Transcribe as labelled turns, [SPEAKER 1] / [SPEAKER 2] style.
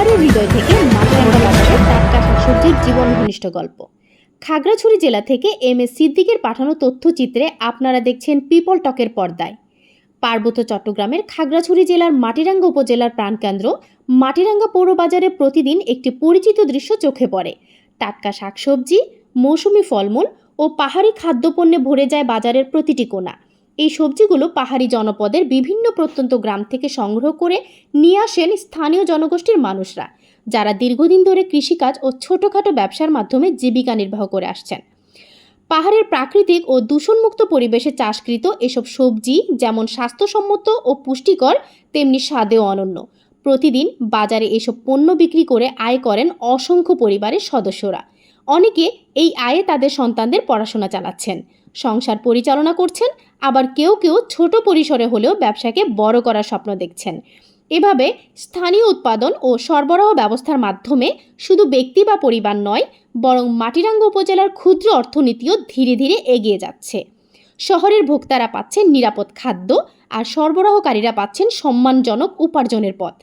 [SPEAKER 1] পাহাড়ের হৃদয় থেকে মাছরাঙা বাজারে টাটকা শাকসবজির জীবন ঘনিষ্ঠ গল্প। খাগড়াছড়ি জেলা থেকে এম.এস. সিদ্দিকের পাঠানো তথ্যচিত্রে আপনারা দেখছেন পিপল টকের পর্দায়। পার্বত্য চট্টগ্রামের খাগড়াছড়ি জেলার মাটিরাঙ্গা উপজেলার প্রাণকেন্দ্র মাটিরাঙ্গা পৌর বাজারে প্রতিদিন একটি পরিচিত দৃশ্য চোখে পড়ে। টাটকা শাকসবজি, মৌসুমি ফলমূল ও পাহাড়ি খাদ্যপণ্যে ভরে যায় বাজারের প্রতিটি কোণা। এই সবজিগুলো পাহাড়ি জনপদের বিভিন্ন প্রত্যন্ত গ্রাম থেকে সংগ্রহ করে নিয়ে আসেন স্থানীয় জনগোষ্ঠীর মানুষরা, যারা দীর্ঘদিন ধরে কৃষিকাজ ও ছোটখাটো ব্যবসার মাধ্যমে জীবিকা নির্বাহ করে আসছেন। পাহাড়ের প্রাকৃতিক ও দূষণমুক্ত পরিবেশে চাষকৃত এসব সবজি যেমন স্বাস্থ্যসম্মত ও পুষ্টিকর, তেমনি স্বাদেও অনন্য। প্রতিদিন বাজারে এসব পণ্য বিক্রি করে আয় করেন অসংখ্য পরিবারের সদস্যরা। অনেকে এই আয়ে তাদের সন্তানদের পড়াশোনা চালাচ্ছেন, সংসার পরিচালনা করছেন, আবার কেউ কেউ ছোট পরিসরে হলেও ব্যবসাকে বড় করার স্বপ্ন দেখছেন। এভাবে স্থানীয় উৎপাদন ও সরবরাহ ব্যবস্থার মাধ্যমে শুধু ব্যক্তি বা পরিবার নয়, বরং মাটিরাঙ্গা উপজেলার ক্ষুদ্র অর্থনীতিও ধীরে ধীরে এগিয়ে যাচ্ছে। শহরের ভোক্তারা পাচ্ছেন নিরাপদ খাদ্য, আর সরবরাহকারীরা পাচ্ছেন সম্মানজনক উপার্জনের পথ।